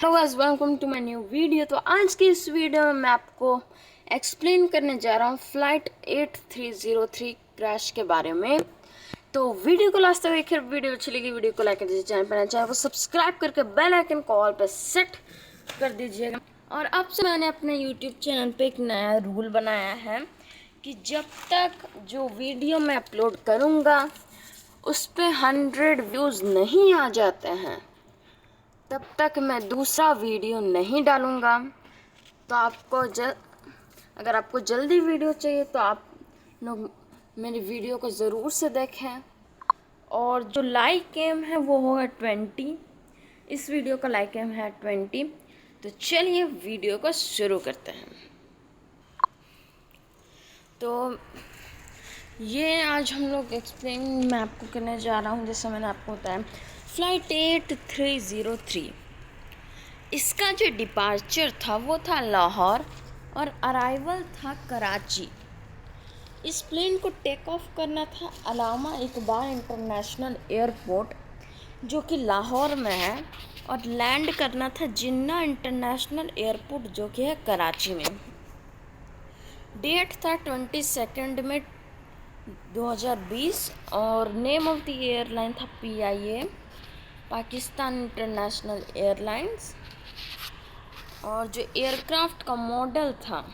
Hello guys, welcome to my new video. तो आज की इस वीडियो में मैं आपको एक्सप्लेन करने जा रहा हूँ फ्लाइट 8303 क्रैश के बारे में। तो वीडियो को लास्ट तक देखिए। वीडियो अच्छी लगी वीडियो को लाइक कर दीजिए, चैनल पर नए चैनल को सब्सक्राइब करके बेल आइकन को ऑल पे सेट कर दीजिएगा। और अब से मैंने अपने यूट्यूब चैनल पे एक नया रूल बनाया है कि जब तक जो वीडियो मैं अपलोड करूँगा उस पर 100 व्यूज़ नहीं आ जाते हैं तब तक मैं दूसरा वीडियो नहीं डालूँगा। तो अगर आपको जल्दी वीडियो चाहिए तो आप लोग मेरी वीडियो को ज़रूर से देखें। और जो लाइक एम है वो होगा 20। इस वीडियो का लाइक एम है 20। तो चलिए वीडियो को शुरू करते हैं। तो ये आज हम लोग एक्सप्लेन मैं आपको करने जा रहा हूँ। जैसे मैंने आपको बताया फ्लाइट 8303, इसका जो डिपार्चर था वो था लाहौर और अराइवल था कराची। इस प्लेन को टेक ऑफ करना था अलामा इकबाल इंटरनेशनल एयरपोर्ट जो कि लाहौर में है, और लैंड करना था जिन्ना इंटरनेशनल एयरपोर्ट जो कि है कराची में। डेट था 22 में 2020 और नेम ऑफ द एयरलाइन था PIA, पाकिस्तान इंटरनेशनल एयरलाइंस। और जो एयरक्राफ्ट का मॉडल था,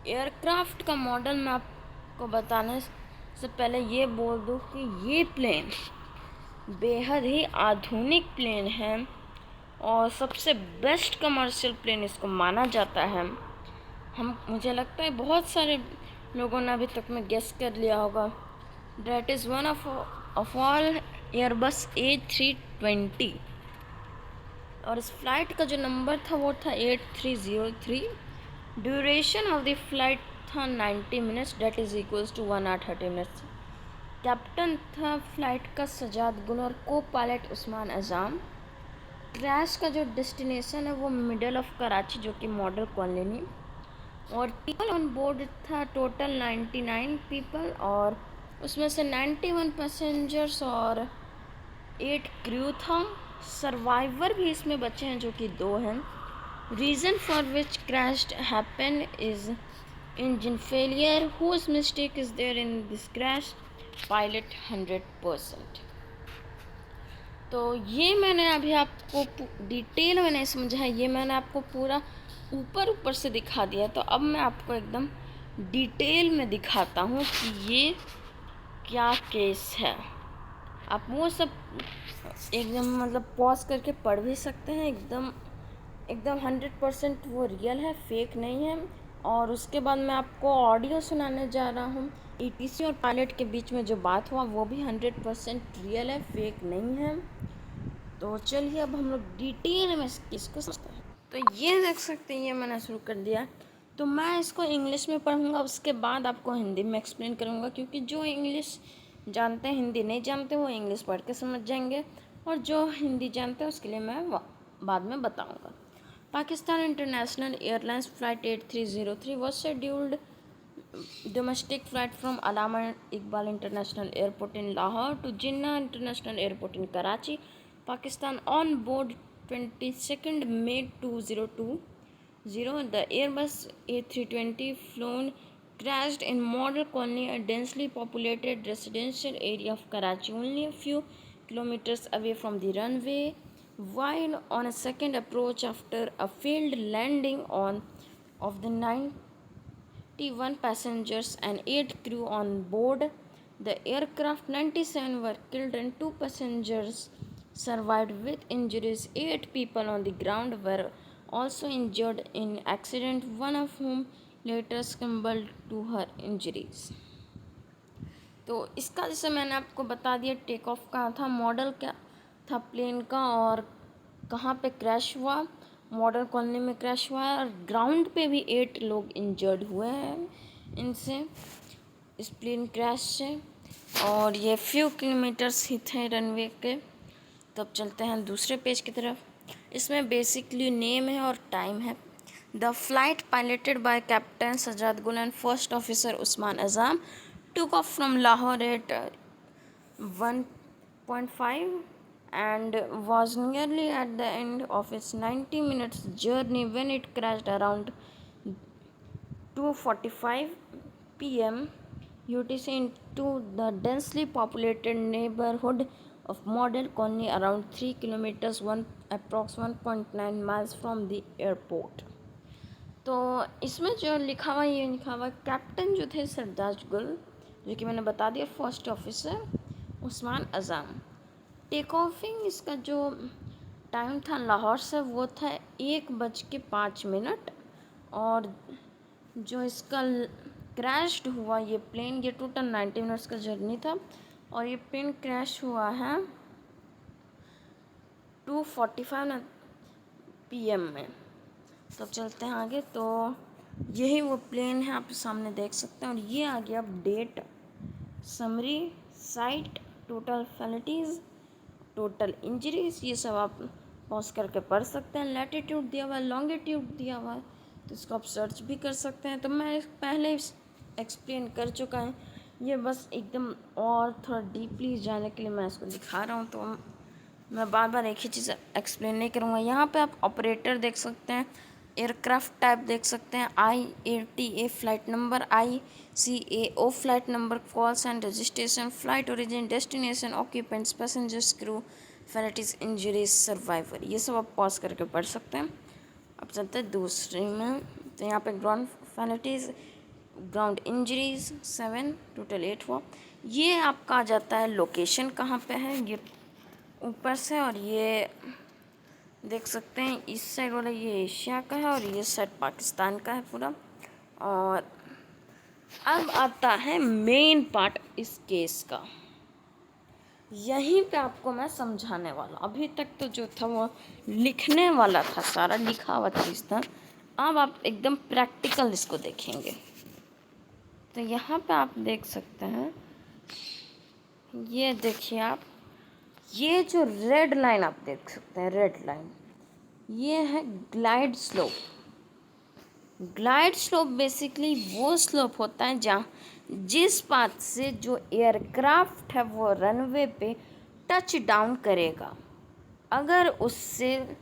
एयरक्राफ्ट का मॉडल मैं आपको बताने से पहले ये बोल दूँ कि ये प्लेन बेहद ही आधुनिक प्लेन है और सबसे बेस्ट कमर्शियल प्लेन इसको माना जाता है। मुझे लगता है बहुत सारे लोगों ने अभी तक में गेस कर लिया होगा। That is one of all Airbus A320। और इस फ्लाइट का जो नंबर था वो था 8303। ड्यूरेशन ऑफ द फ्लाइट था 90 minutes, that is equals to 1 hour 30 minutes। Captain था फ्लाइट का सजाद गुल और को पायलट उस्मान अज़ाम। क्रैश का जो डेस्टिनेशन है वो मिडल ऑफ कराची जो कि मॉडल कॉलोनी। और पीपल ऑन बोर्ड था टोटल 99 पीपल, और उसमें से 91 पैसेंजर्स और 8 क्रू था। सर्वाइवर भी इसमें बचे हैं जो कि 2 हैं। Reason for which crashed happen is engine failure, whose mistake is there in this crash? Pilot 100%। तो ये मैंने अभी आपको डिटेल में नहीं समझा है, ये मैंने आपको पूरा ऊपर से दिखा दिया। तो अब मैं आपको एकदम डिटेल में दिखाता हूँ कि ये क्या केस है। आप वो सब एकदम मतलब पॉज करके पढ़ भी सकते हैं। एकदम 100% वो रियल है, फेक नहीं है। और उसके बाद मैं आपको ऑडियो सुनाने जा रहा हूँ। ETC और पायलट के बीच में जो बात हुआ वो भी 100% रियल है, फेक नहीं है। तो चलिए अब हम लोग डिटेल में इसको समझते हैं। तो ये देख सकते हैं, ये मैंने शुरू कर दिया। तो मैं इसको इंग्लिश में पढ़ूँगा, उसके बाद आपको हिंदी में एक्सप्लेन करूँगा, क्योंकि जो इंग्लिश जानते हैं हिंदी नहीं जानते वो इंग्लिश पढ़ के समझ जाएंगे, और जो हिंदी जानते हैं उसके लिए मैं बाद में बताऊँगा। Pakistan International Airlines Flight 8303 was scheduled domestic flight from Allama Iqbal International Airport in Lahore to Jinnah International Airport in Karachi, Pakistan on board 22nd May 2020. The Airbus A320 flown crashed in Model Colony, a densely populated residential area of Karachi, only a few kilometers away from the runway. While on a second approach after a failed landing of the 91 passengers and 8 crew on board the aircraft, 97 were killed and 2 passengers survived with injuries. 8 people on the ground were also injured in accident, one of whom later succumbed to her injuries. तो इसका जैसे मैंने आपको बता दिया, take off कहाँ था, model क्या था प्लेन का, और कहाँ पे क्रैश हुआ। मॉडल कॉलोनी में क्रैश हुआ है, और ग्राउंड पे भी 8 लोग इंजर्ड हुए हैं इनसे, इस प्लेन क्रैश से। और ये फ्यू किलोमीटर्स ही थे रनवे के। तो अब चलते हैं दूसरे पेज की तरफ। इसमें बेसिकली नेम है और टाइम है। The flight piloted by captain Sajjad Gul and first officer Usman Azam took off from Lahore at 1.5 and was nearly at the end of its 90 minutes journey when it crashed around 2:45 p.m. UTC into the densely populated neighborhood of Model Colony around 3 kilometers approx 1.9 miles from the airport. तो इसमें जो लिखा हुआ ये लिखा हुआ captain जो थे सरदार गुल, जो कि मैंने बता दिया, फर्स्ट ऑफिसर उस्मान अज़म। टेक ऑफिंग इसका जो टाइम था लाहौर से वो था 1:05, और जो इसका क्रैश्ड हुआ ये प्लेन, ये टोटल 90 मिनट्स का जर्नी था, और ये प्लेन क्रैश हुआ है 2:45 PM में। तो अब चलते हैं आगे। तो यही वो प्लेन है, आप सामने देख सकते हैं। और ये आ गया date, summary, site, total fatalities, total injuries, ये सब आप पॉज करके पढ़ सकते हैं। लैटिट्यूड दिया हुआ है, लॉन्गिट्यूड दिया हुआ है, तो इसको आप सर्च भी कर सकते हैं। तो मैं पहले एक्सप्लेन कर चुका है, ये बस एकदम और थोड़ा डीपली जाने के लिए मैं इसको दिखा रहा हूँ, तो मैं बार बार एक ही चीज़ एक्सप्लेन नहीं करूँगा। यहाँ पे आप ऑपरेटर देख सकते हैं, एयरक्राफ्ट टाइप देख सकते हैं, IATA flight number, ICAO flight number, calls and registration, flight origin, destination, occupants, passengers, crew, fatalities, injuries, survivor, ये सब आप पॉज करके पढ़ सकते हैं। अब चलते हैं दूसरे में। तो यहाँ पे ग्राउंड फैलिटीज, ग्राउंड इंजरीज 7, टोटल 8 हुआ। ये आपका आ जाता है लोकेशन कहाँ पे है, ये ऊपर से, और ये देख सकते हैं इस साइड वाला ये एशिया का है और ये साइड पाकिस्तान का है पूरा। और अब आता है मेन पार्ट इस केस का, यहीं पे आपको मैं समझाने वाला। अभी तक तो जो था वो लिखने वाला था, सारा लिखा हुआ चीज़ था। अब आप एकदम प्रैक्टिकल इसको देखेंगे। तो यहाँ पे आप देख सकते हैं, ये देखिए आप, ये जो रेड लाइन आप देख सकते हैं, रेड लाइन, ये है glide slope. Glide slope basically वो स्लोप होता है जहाँ जिस पाथ से जो एयरक्राफ्ट है वो रनवे पे टच डाउन करेगा, अगर उससे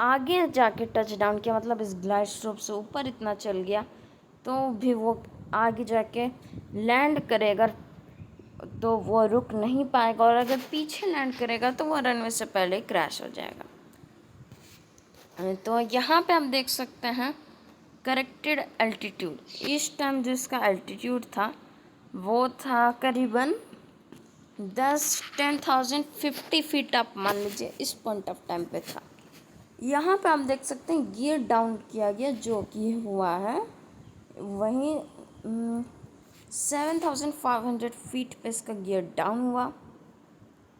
आगे जाके टच डाउन किया, मतलब इस ग्लाइड स्लोप से ऊपर इतना चल गया, तो भी वो आगे जाके लैंड करेगा तो वो रुक नहीं पाएगा, और अगर पीछे लैंड करेगा तो वो रनवे से पहले ही क्रैश हो जाएगा। तो यहाँ पे आप देख सकते हैं करेक्टेड एल्टीट्यूड। इस टाइम जो इसका एल्टीट्यूड था वो था करीबन 10,50 फीट, आप मान लीजिए इस पॉइंट ऑफ टाइम पे था। यहाँ पे आप देख सकते हैं गियर डाउन किया गया, जो कि हुआ है वहीं 7,500 फीट पे इसका गियर डाउन हुआ।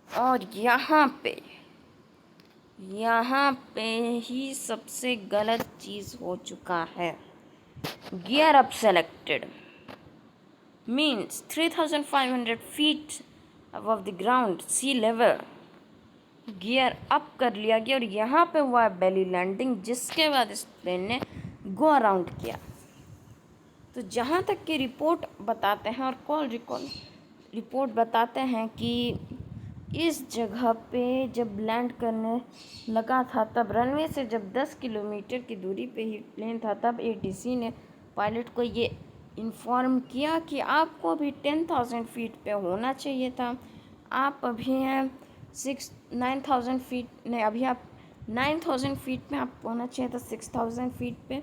और यहाँ पे ही सबसे गलत चीज़ हो चुका है। Gear up selected means 3,500 feet above the ground sea level, gear up कर लिया गया और यहाँ पे हुआ बेली लैंडिंग, जिसके बाद इस प्लेन ने गो अराउंड किया। तो जहाँ तक की रिपोर्ट बताते हैं और कॉल रिपोर्ट बताते हैं कि इस जगह पे जब लैंड करने लगा था, तब रनवे से जब 10 किलोमीटर की दूरी पे ही प्लेन था, तब ATC ने पायलट को ये इन्फॉर्म किया कि आपको भी 10,000 फीट पे होना चाहिए था। आप अभी हैं 9,000 फीट, नहीं, अभी आप 9,000 फीट पे आप होना चाहिए था 6,000 फीट पे।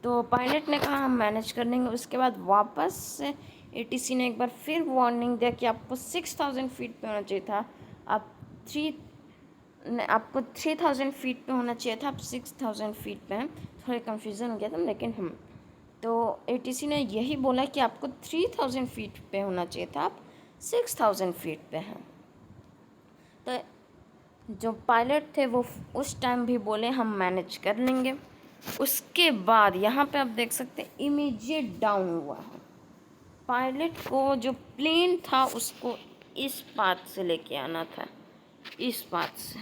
तो पायलट ने कहा हम मैनेज कर लेंगे। उसके बाद वापस से ATC ने एक बार फिर वार्निंग दिया कि आपको 6,000 फीट पे होना चाहिए था, आपको 3,000 फीट पे होना चाहिए था, आप 6,000 फीट पे हैं। थोड़ा कन्फ्यूज़न हो गया था, लेकिन हम तो ATC ने यही बोला कि आपको 3,000 फीट पे होना चाहिए था, आप 6,000 फीट पे हैं। तो जो पायलट थे वो उस टाइम भी बोले हम मैनेज कर लेंगे। उसके बाद यहाँ पे आप देख सकते हैं इमीडिएट डाउन हुआ है। पायलट को जो प्लेन था उसको इस पाथ से लेके आना था, इस पाथ से,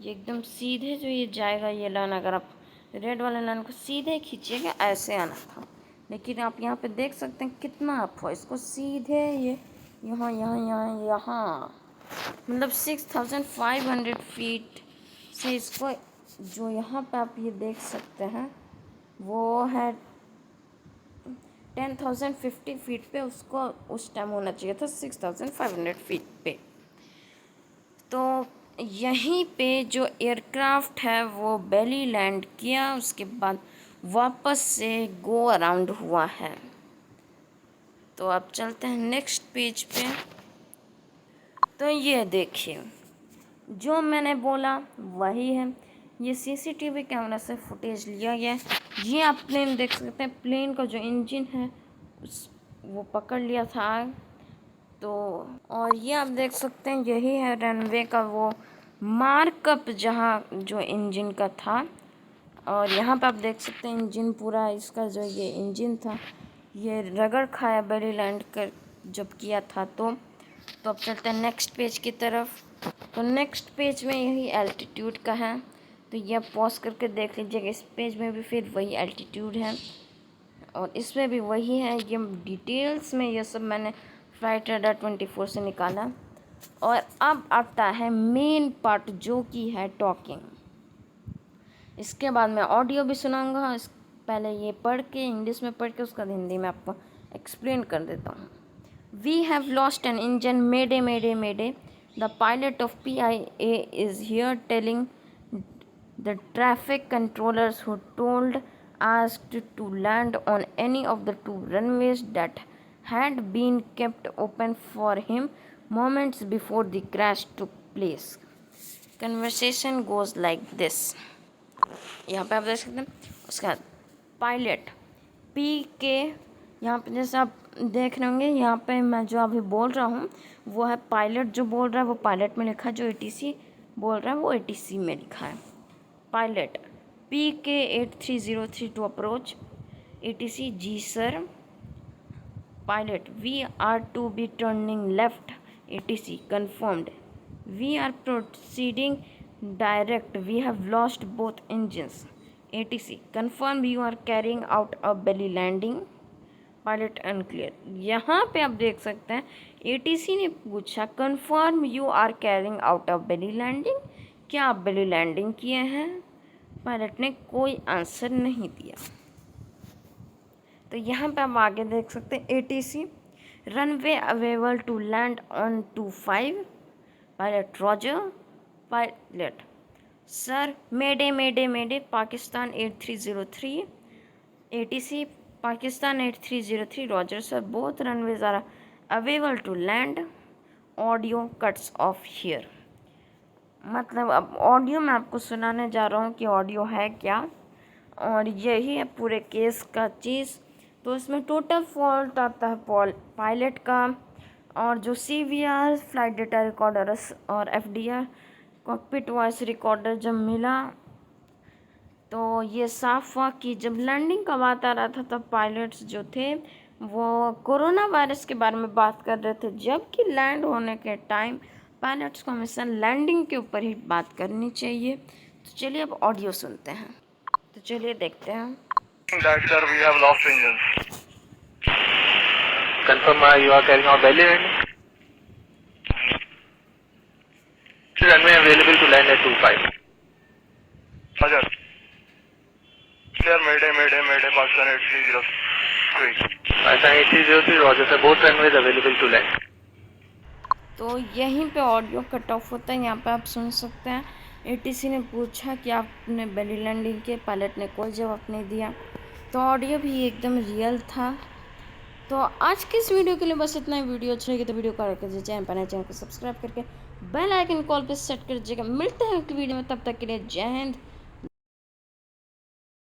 ये एकदम सीधे जो ये जाएगा ये लाइन, अगर आप रेड वाले लाइन को सीधे खींचिएगा ऐसे आना था, लेकिन आप यहाँ पे देख सकते हैं कितना अप हुआ, इसको सीधे ये यहाँ यहाँ यहाँ यहाँ मतलब 6500 फीट से इसको, जो यहाँ पे आप ये देख सकते हैं वो है 10,050 फीट पे, उसको उस टाइम होना चाहिए था 6500 फीट पे। तो यहीं पे जो एयरक्राफ्ट है वो बेली लैंड किया, उसके बाद वापस से गो अराउंड हुआ है। तो अब चलते हैं नेक्स्ट पेज पे। तो ये देखिए जो मैंने बोला वही है, ये सीसीटीवी कैमरा से फुटेज लिया गया है। ये आप प्लेन देख सकते हैं, प्लेन का जो इंजन है वो पकड़ लिया था। तो और ये आप देख सकते हैं यही है रनवे का वो मार्कअप जहाँ जो इंजन का था। और यहाँ पे आप देख सकते हैं इंजन पूरा, इसका जो ये इंजन था ये रगड़ खाया बेली लैंड कर जब किया था। तो अब चलते हैं नेक्स्ट पेज की तरफ। तो नेक्स्ट पेज में यही एल्टीट्यूड का है, तो ये आप पॉज करके देख लीजिएगा। इस पेज में भी फिर वही एल्टीट्यूड है और इसमें भी वही है। ये डिटेल्स में ये सब मैंने फ्लाइट रडार 24 से निकाला। और अब आता है मेन पार्ट जो कि है टॉकिंग। इसके बाद मैं ऑडियो भी सुनाऊंगा। पहले ये पढ़ के इंग्लिश में पढ़ के उसका हिंदी में आपको एक्सप्लेन कर देता हूँ। We have lost an engine, mayday mayday mayday, the pilot of PIA is here telling the traffic controllers who told asked to land on any of the 2 runways that had been kept open for him moments before the crash took place. Conversation goes like this. यहाँ पे आप देख सकते हैं। उसके बाद pilot PK, यहाँ पे जैसे आप देख रहे होंगे यहाँ पे मैं जो अभी बोल रहा हूँ वो है पायलट जो बोल रहा है वो पायलट में लिखा है, जो ATC बोल रहा है वो ATC में लिखा है। Pilot PK 8303 to approach ATC, जी sir. Pilot we are to be turning left, ATC confirmed, we are proceeding direct, we have lost both engines, ATC confirm you are carrying out a belly landing, pilot unclear. यहाँ पे आप देख सकते हैं ATC ने पूछा confirm you are carrying out a belly landing, क्या आप बेली लैंडिंग किए हैं? पायलट ने कोई आंसर नहीं दिया। तो यहाँ पे आप आगे देख सकते हैं ATC runway available to land on 25, pilot roger. Pilot sir mayday mayday mayday Pakistan 8303, ATC Pakistan 8303 roger sir, both runways are available to land, audio cuts off here. मतलब अब ऑडियो मैं आपको सुनाने जा रहा हूँ कि ऑडियो है क्या, और यही है पूरे केस का चीज़। तो इसमें टोटल फॉल्ट आता है पायलट का, और जो CVR फ्लाइट डेटा रिकॉर्डर और FDR कॉकपिट वॉइस रिकॉर्डर जब मिला तो ये साफ हुआ कि जब लैंडिंग का बात आ रहा था तब पायलट्स जो थे वो कोरोना वायरस के बारे में बात कर रहे थे, जबकि लैंड होने के टाइम पायलट्स को हमेशा लैंडिंग के ऊपर ही बात करनी चाहिए। तो चलिए अब ऑडियो सुनते हैं। तो चलिए देखते हैं। That sir, we have lost engines. Confirm you are carrying out belly landing. Runway available to land at 25. Roger. Clear, mayday, mayday, mayday, Pakistan 8303. Pakistan 8303, Roger sir, both runways available to land. तो यहीं पे audio cut off होता है, यहाँ पे आप सुन सकते हैं। ATC ने पूछा कि आपने बेली लैंडिंग के, पायलट ने कोई जवाब नहीं दिया। तो ऑडियो भी एकदम रियल था। तो आज की इस वीडियो के लिए बस इतना ही। वीडियो अच्छी लगी तो वीडियो को लाइक कर दीजिए, चैनल को सब्सक्राइब करके बेल आइकन कॉल पे सेट कर दीजिएगा। मिलते हैं अगली वीडियो में, तब तक के लिए जय हिंद।